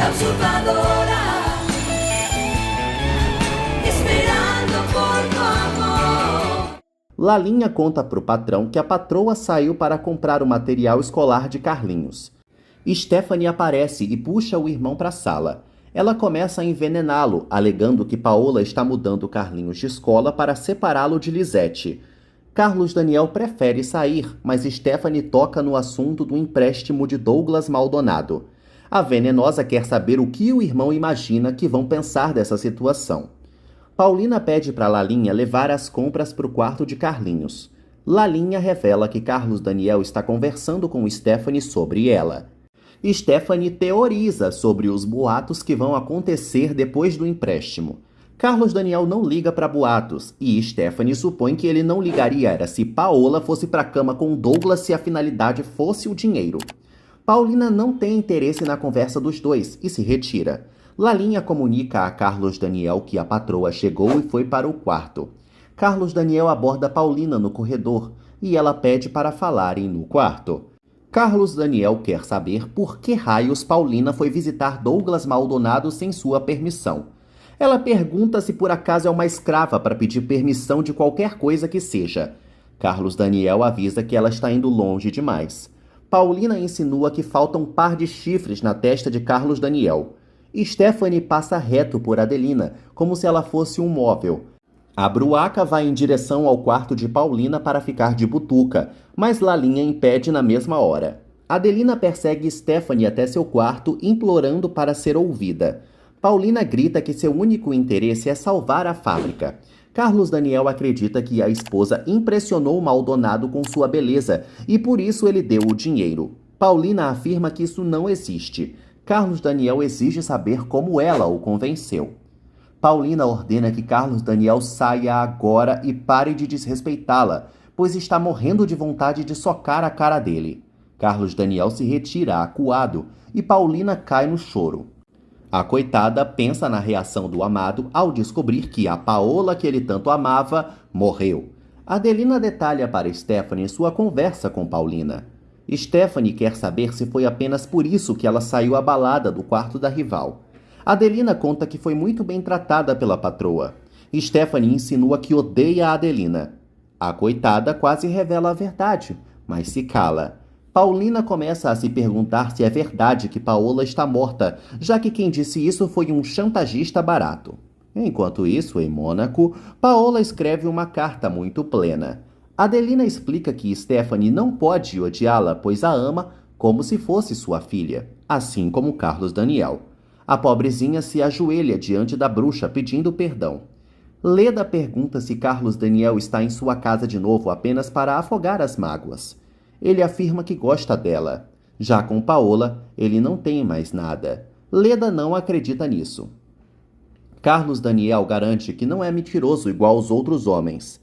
la usurpadora, esperando por tu amor. Lalinha conta pro patrão que a patroa saiu para comprar o material escolar de Carlinhos. Stephanie aparece e puxa o irmão para a sala. Ela começa a envenená-lo, alegando que Paola está mudando Carlinhos de escola para separá-lo de Lisete. Carlos Daniel prefere sair, mas Stephanie toca no assunto do empréstimo de Douglas Maldonado. A venenosa quer saber o que o irmão imagina que vão pensar dessa situação. Paulina pede para Lalinha levar as compras para o quarto de Carlinhos. Lalinha revela que Carlos Daniel está conversando com Stephanie sobre ela. Stephanie teoriza sobre os boatos que vão acontecer depois do empréstimo. Carlos Daniel não liga para boatos e Stephanie supõe que ele não ligaria era se Paola fosse para a cama com Douglas se a finalidade fosse o dinheiro. Paulina não tem interesse na conversa dos dois e se retira. Lalinha comunica a Carlos Daniel que a patroa chegou e foi para o quarto. Carlos Daniel aborda Paulina no corredor e ela pede para falarem no quarto. Carlos Daniel quer saber por que raios Paulina foi visitar Douglas Maldonado sem sua permissão. Ela pergunta se por acaso é uma escrava para pedir permissão de qualquer coisa que seja. Carlos Daniel avisa que ela está indo longe demais. Paulina insinua que falta um par de chifres na testa de Carlos Daniel. Stephanie passa reto por Adelina, como se ela fosse um móvel. A bruaca vai em direção ao quarto de Paulina para ficar de butuca, mas Lalinha impede na mesma hora. Adelina persegue Stephanie até seu quarto, implorando para ser ouvida. Paulina grita que seu único interesse é salvar a fábrica. Carlos Daniel acredita que a esposa impressionou Maldonado com sua beleza e por isso ele deu o dinheiro. Paulina afirma que isso não existe. Carlos Daniel exige saber como ela o convenceu. Paulina ordena que Carlos Daniel saia agora e pare de desrespeitá-la, pois está morrendo de vontade de socar a cara dele. Carlos Daniel se retira acuado e Paulina cai no choro. A coitada pensa na reação do amado ao descobrir que a Paola que ele tanto amava morreu. Adelina detalha para Stephanie sua conversa com Paulina. Stephanie quer saber se foi apenas por isso que ela saiu abalada do quarto da rival. Adelina conta que foi muito bem tratada pela patroa. Stephanie insinua que odeia a Adelina. A coitada quase revela a verdade, mas se cala. Paulina começa a se perguntar se é verdade que Paola está morta, já que quem disse isso foi um chantagista barato. Enquanto isso, em Mônaco, Paola escreve uma carta muito plena. Adelina explica que Stephanie não pode odiá-la, pois a ama como se fosse sua filha, assim como Carlos Daniel. A pobrezinha se ajoelha diante da bruxa pedindo perdão. Leda pergunta se Carlos Daniel está em sua casa de novo apenas para afogar as mágoas. Ele afirma que gosta dela. Já com Paola, ele não tem mais nada. Leda não acredita nisso. Carlos Daniel garante que não é mentiroso igual aos outros homens.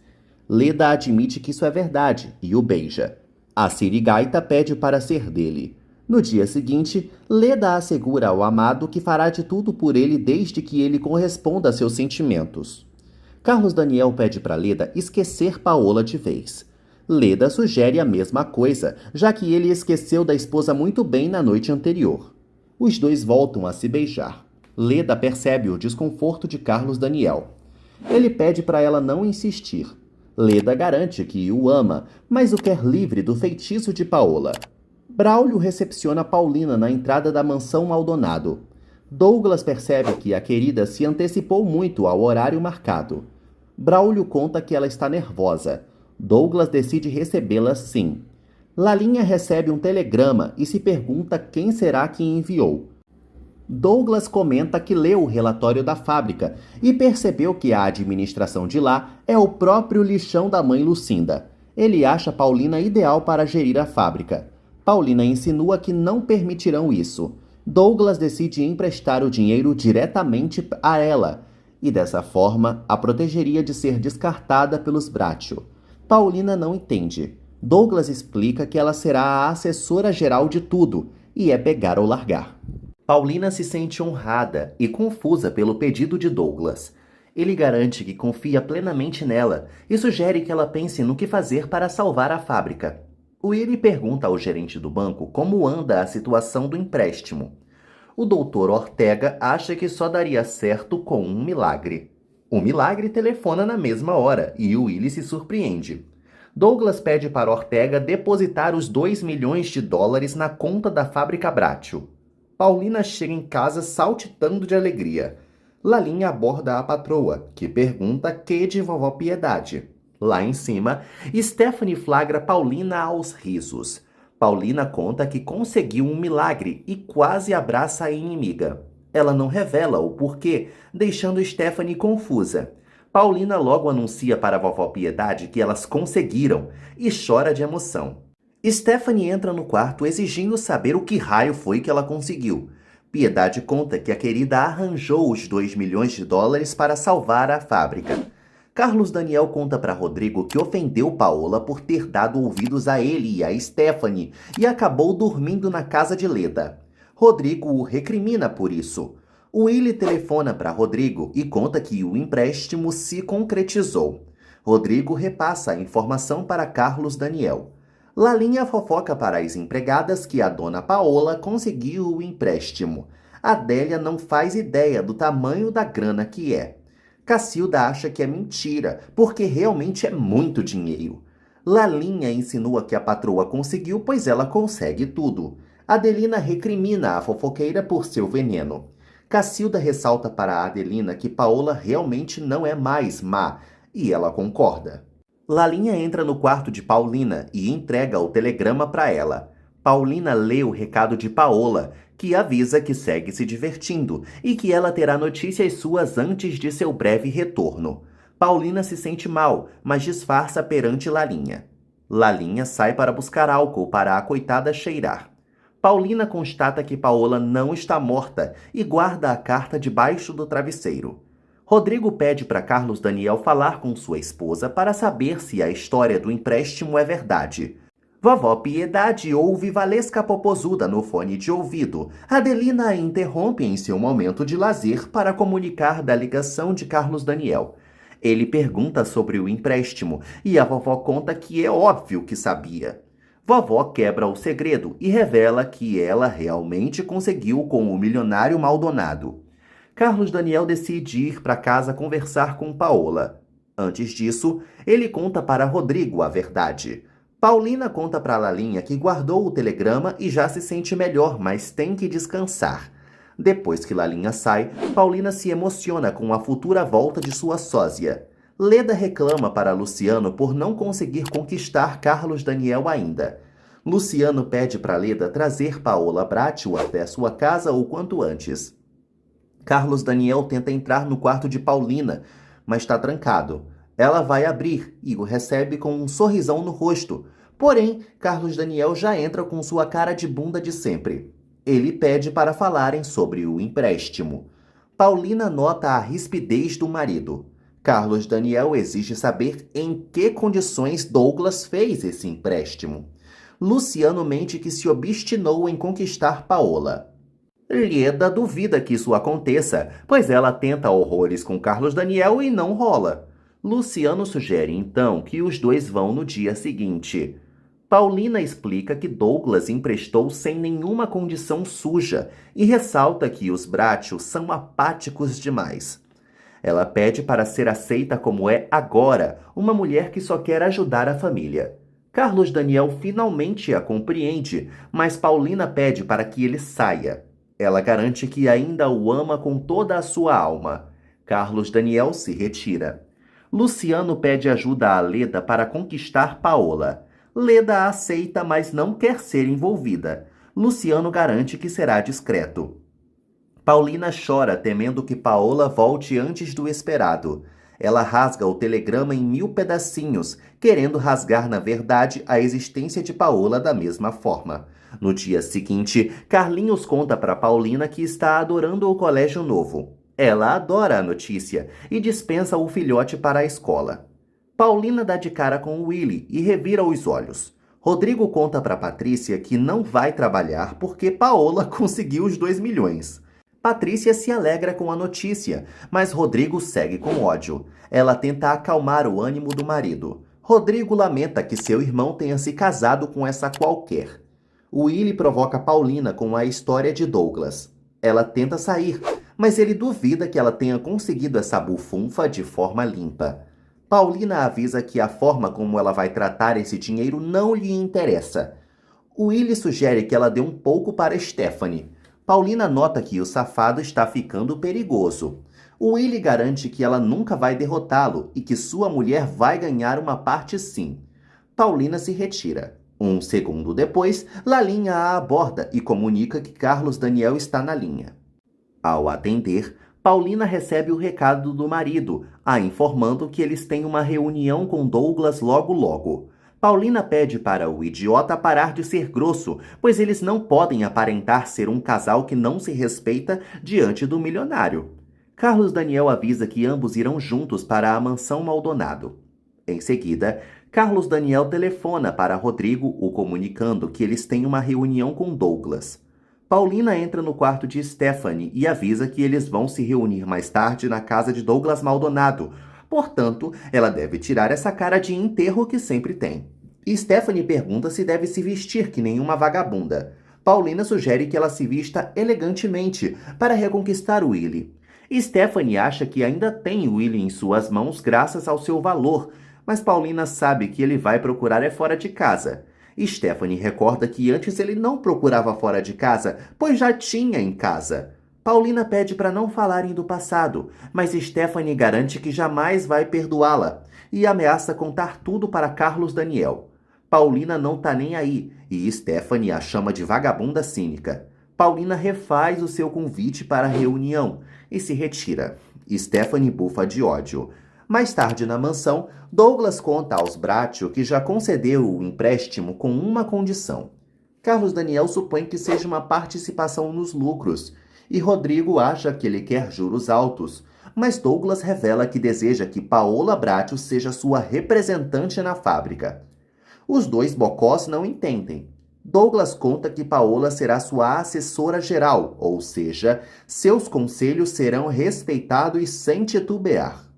Leda admite que isso é verdade e o beija. A sirigaita pede para ser dele. No dia seguinte, Leda assegura ao amado que fará de tudo por ele desde que ele corresponda a seus sentimentos. Carlos Daniel pede para Leda esquecer Paola de vez. Leda sugere a mesma coisa, já que ele esqueceu da esposa muito bem na noite anterior. Os dois voltam a se beijar. Leda percebe o desconforto de Carlos Daniel. Ele pede para ela não insistir. Leda garante que o ama, mas o quer livre do feitiço de Paola. Braulio recepciona Paulina na entrada da mansão Maldonado. Douglas percebe que a querida se antecipou muito ao horário marcado. Braulio conta que ela está nervosa. Douglas decide recebê-la sim. Lalinha recebe um telegrama e se pergunta quem será que enviou. Douglas comenta que leu o relatório da fábrica e percebeu que a administração de lá é o próprio lixão da mãe Lucinda. Ele acha Paulina ideal para gerir a fábrica. Paulina insinua que não permitirão isso. Douglas decide emprestar o dinheiro diretamente a ela e dessa forma a protegeria de ser descartada pelos Bracho. Paulina não entende. Douglas explica que ela será a assessora-geral de tudo e é pegar ou largar. Paulina se sente honrada e confusa pelo pedido de Douglas. Ele garante que confia plenamente nela e sugere que ela pense no que fazer para salvar a fábrica. Willie pergunta ao gerente do banco como anda a situação do empréstimo. O doutor Ortega acha que só daria certo com um milagre. O milagre telefona na mesma hora e Willie se surpreende. Douglas pede para Ortega depositar os 2 milhões de dólares na conta da fábrica Bratio. Paulina chega em casa saltitando de alegria. Lalinha aborda a patroa, que pergunta que de vovó Piedade. Lá em cima, Stephanie flagra Paulina aos risos. Paulina conta que conseguiu um milagre e quase abraça a inimiga. Ela não revela o porquê, deixando Stephanie confusa. Paulina logo anuncia para a vovó Piedade que elas conseguiram e chora de emoção. Stephanie entra no quarto exigindo saber o que raio foi que ela conseguiu. Piedade conta que a querida arranjou os 2 milhões de dólares para salvar a fábrica. Carlos Daniel conta para Rodrigo que ofendeu Paola por ter dado ouvidos a ele e a Stephanie e acabou dormindo na casa de Leda. Rodrigo o recrimina por isso. Willie telefona para Rodrigo e conta que o empréstimo se concretizou. Rodrigo repassa a informação para Carlos Daniel. Lalinha fofoca para as empregadas que a dona Paola conseguiu o empréstimo. Adélia não faz ideia do tamanho da grana que é. Cacilda acha que é mentira, porque realmente é muito dinheiro. Lalinha insinua que a patroa conseguiu, pois ela consegue tudo. Adelina recrimina a fofoqueira por seu veneno. Cacilda ressalta para Adelina que Paola realmente não é mais má, e ela concorda. Lalinha entra no quarto de Paulina e entrega o telegrama para ela. Paulina lê o recado de Paola, que avisa que segue se divertindo e que ela terá notícias suas antes de seu breve retorno. Paulina se sente mal, mas disfarça perante Lalinha. Lalinha sai para buscar álcool para a coitada cheirar. Paulina constata que Paola não está morta e guarda a carta debaixo do travesseiro. Rodrigo pede para Carlos Daniel falar com sua esposa para saber se a história do empréstimo é verdade. Vovó Piedade ouve Valesca Popozuda no fone de ouvido. Adelina a interrompe em seu momento de lazer para comunicar da ligação de Carlos Daniel. Ele pergunta sobre o empréstimo e a vovó conta que é óbvio que sabia. Vovó quebra o segredo e revela que ela realmente conseguiu com o milionário Maldonado. Carlos Daniel decide ir para casa conversar com Paola. Antes disso, ele conta para Rodrigo a verdade. Paulina conta para Lalinha que guardou o telegrama e já se sente melhor, mas tem que descansar. Depois que Lalinha sai, Paulina se emociona com a futura volta de sua sósia. Leda reclama para Luciano por não conseguir conquistar Carlos Daniel ainda. Luciano pede para Leda trazer Paola Bratio até sua casa o quanto antes. Carlos Daniel tenta entrar no quarto de Paulina, mas está trancado. Ela vai abrir e o recebe com um sorrisão no rosto. Porém, Carlos Daniel já entra com sua cara de bunda de sempre. Ele pede para falarem sobre o empréstimo. Paulina nota a rispidez do marido. Carlos Daniel exige saber em que condições Douglas fez esse empréstimo. Luciano mente que se obstinou em conquistar Paola. Leda duvida que isso aconteça, pois ela tenta horrores com Carlos Daniel e não rola. Luciano sugere então que os dois vão no dia seguinte. Paulina explica que Douglas emprestou sem nenhuma condição suja e ressalta que os Bratio são apáticos demais. Ela pede para ser aceita como é agora, uma mulher que só quer ajudar a família. Carlos Daniel finalmente a compreende, mas Paulina pede para que ele saia. Ela garante que ainda o ama com toda a sua alma. Carlos Daniel se retira. Luciano pede ajuda a Leda para conquistar Paola. Leda aceita, mas não quer ser envolvida. Luciano garante que será discreto. Paulina chora, temendo que Paola volte antes do esperado. Ela rasga o telegrama em 1000 pedacinhos, querendo rasgar, na verdade, a existência de Paola da mesma forma. No dia seguinte, Carlinhos conta para Paulina que está adorando o colégio novo. Ela adora a notícia e dispensa o filhote para a escola. Paulina dá de cara com Willie e revira os olhos. Rodrigo conta para Patrícia que não vai trabalhar porque Paola conseguiu os 2 milhões. Patrícia se alegra com a notícia, mas Rodrigo segue com ódio. Ela tenta acalmar o ânimo do marido. Rodrigo lamenta que seu irmão tenha se casado com essa qualquer. Willie provoca Paulina com a história de Douglas. Ela tenta sair, mas ele duvida que ela tenha conseguido essa bufunfa de forma limpa. Paulina avisa que a forma como ela vai tratar esse dinheiro não lhe interessa. Willie sugere que ela dê um pouco para Stephanie. Paulina nota que o safado está ficando perigoso. Willie garante que ela nunca vai derrotá-lo e que sua mulher vai ganhar uma parte sim. Paulina se retira. Um segundo depois, Lalinha a aborda e comunica que Carlos Daniel está na linha. Ao atender, Paulina recebe o recado do marido, a informando que eles têm uma reunião com Douglas logo logo. Paulina pede para o idiota parar de ser grosso, pois eles não podem aparentar ser um casal que não se respeita diante do milionário. Carlos Daniel avisa que ambos irão juntos para a mansão Maldonado. Em seguida, Carlos Daniel telefona para Rodrigo, o comunicando que eles têm uma reunião com Douglas. Paulina entra no quarto de Stephanie e avisa que eles vão se reunir mais tarde na casa de Douglas Maldonado. Portanto, ela deve tirar essa cara de enterro que sempre tem. Stephanie pergunta se deve se vestir que nem uma vagabunda. Paulina sugere que ela se vista elegantemente para reconquistar Willie. Stephanie acha que ainda tem Willie em suas mãos graças ao seu valor, mas Paulina sabe que ele vai procurar fora de casa. Stephanie recorda que antes ele não procurava fora de casa, pois já tinha em casa. Paulina pede para não falarem do passado, mas Stephanie garante que jamais vai perdoá-la e ameaça contar tudo para Carlos Daniel. Paulina não tá nem aí e Stephanie a chama de vagabunda cínica. Paulina refaz o seu convite para a reunião e se retira. Stephanie bufa de ódio. Mais tarde na mansão, Douglas conta aos Bracho que já concedeu o empréstimo com uma condição. Carlos Daniel supõe que seja uma participação nos lucros, e Rodrigo acha que ele quer juros altos, mas Douglas revela que deseja que Paola Bracho seja sua representante na fábrica. Os dois bocós não entendem. Douglas conta que Paola será sua assessora geral, ou seja, seus conselhos serão respeitados sem titubear.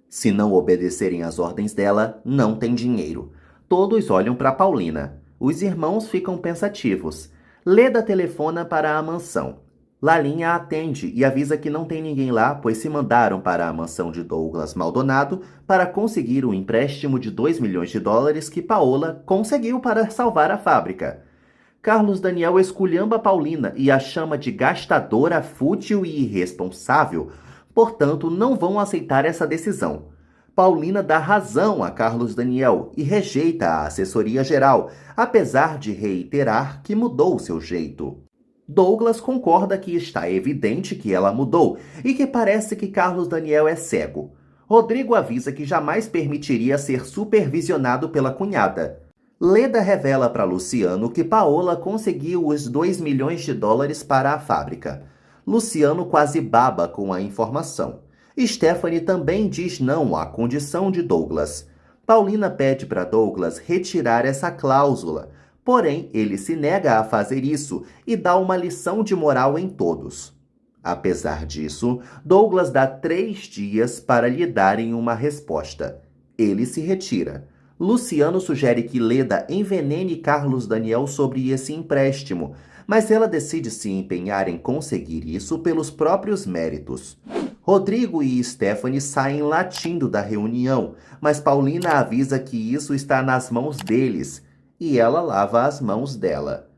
Se não obedecerem às ordens dela, não tem dinheiro. Todos olham para Paulina. Os irmãos ficam pensativos. Leda telefona para a mansão. Lalinha atende e avisa que não tem ninguém lá, pois se mandaram para a mansão de Douglas Maldonado para conseguir o empréstimo de $2 milhões que Paola conseguiu para salvar a fábrica. Carlos Daniel esculhamba Paulina e a chama de gastadora, fútil e irresponsável, portanto não vão aceitar essa decisão. Paulina dá razão a Carlos Daniel e rejeita a assessoria geral, apesar de reiterar que mudou seu jeito. Douglas concorda que está evidente que ela mudou e que parece que Carlos Daniel é cego. Rodrigo avisa que jamais permitiria ser supervisionado pela cunhada. Leda revela para Luciano que Paola conseguiu os $2 milhões para a fábrica. Luciano quase baba com a informação. Stephanie também diz não à condição de Douglas. Paulina pede para Douglas retirar essa cláusula, porém ele se nega a fazer isso e dá uma lição de moral em todos. Apesar disso, Douglas dá 3 dias para lhe darem uma resposta. Ele se retira. Luciano sugere que Leda envenene Carlos Daniel sobre esse empréstimo, mas ela decide se empenhar em conseguir isso pelos próprios méritos. Rodrigo e Stephanie saem latindo da reunião, mas Paulina avisa que isso está nas mãos deles, e ela lava as mãos dela.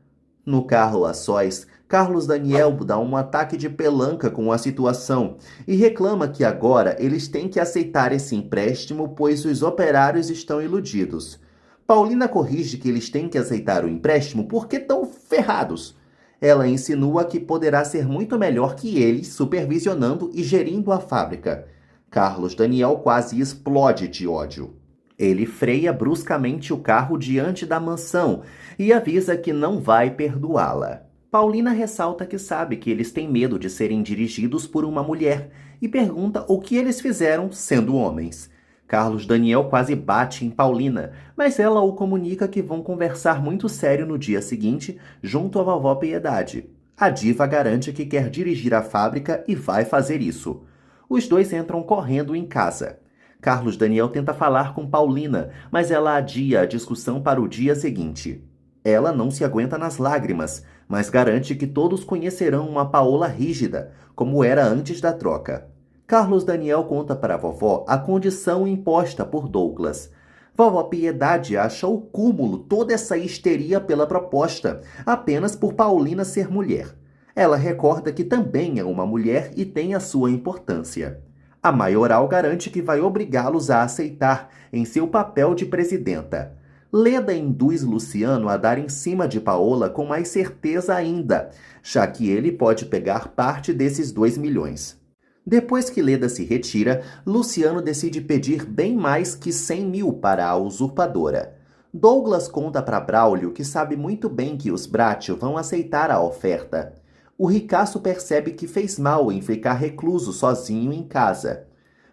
No carro a sós, Carlos Daniel dá um ataque de pelanca com a situação e reclama que agora eles têm que aceitar esse empréstimo, pois os operários estão iludidos. Paulina corrige que eles têm que aceitar o empréstimo porque estão ferrados. Ela insinua que poderá ser muito melhor que eles supervisionando e gerindo a fábrica. Carlos Daniel quase explode de ódio. Ele freia bruscamente o carro diante da mansão e avisa que não vai perdoá-la. Paulina ressalta que sabe que eles têm medo de serem dirigidos por uma mulher e pergunta o que eles fizeram sendo homens. Carlos Daniel quase bate em Paulina, mas ela o comunica que vão conversar muito sério no dia seguinte, junto à vovó Piedade. A diva garante que quer dirigir a fábrica e vai fazer isso. Os dois entram correndo em casa. Carlos Daniel tenta falar com Paulina, mas ela adia a discussão para o dia seguinte. Ela não se aguenta nas lágrimas, mas garante que todos conhecerão uma Paola rígida, como era antes da troca. Carlos Daniel conta para a vovó a condição imposta por Douglas. Vovó Piedade acha o cúmulo toda essa histeria pela proposta, apenas por Paulina ser mulher. Ela recorda que também é uma mulher e tem a sua importância. A maioral garante que vai obrigá-los a aceitar em seu papel de presidenta. Leda induz Luciano a dar em cima de Paola com mais certeza ainda, já que ele pode pegar parte desses 2 milhões. Depois que Leda se retira, Luciano decide pedir bem mais que 100 mil para a usurpadora. Douglas conta para Braulio que sabe muito bem que os Bracho vão aceitar a oferta. O ricaço percebe que fez mal em ficar recluso sozinho em casa.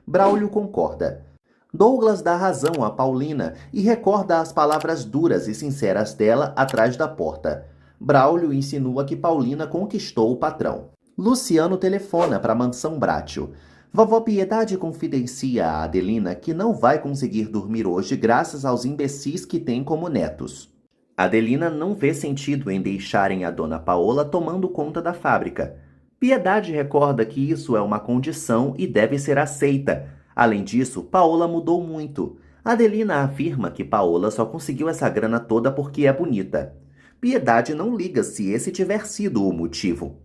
Braulio concorda. Douglas dá razão a Paulina e recorda as palavras duras e sinceras dela atrás da porta. Braulio insinua que Paulina conquistou o patrão. Luciano telefona para a mansão Bracho. Vovó Piedade confidencia a Adelina que não vai conseguir dormir hoje graças aos imbecis que tem como netos. Adelina não vê sentido em deixarem a dona Paola tomando conta da fábrica. Piedade recorda que isso é uma condição e deve ser aceita. Além disso, Paola mudou muito. Adelina afirma que Paola só conseguiu essa grana toda porque é bonita. Piedade não liga se esse tiver sido o motivo.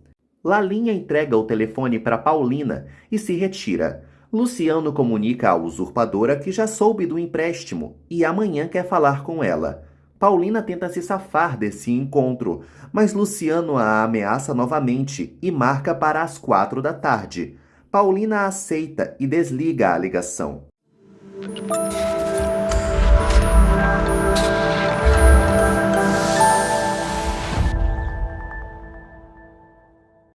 Lalinha entrega o telefone para Paulina e se retira. Luciano comunica à usurpadora que já soube do empréstimo e amanhã quer falar com ela. Paulina tenta se safar desse encontro, mas Luciano a ameaça novamente e marca para as 4 da tarde. Paulina aceita e desliga a ligação.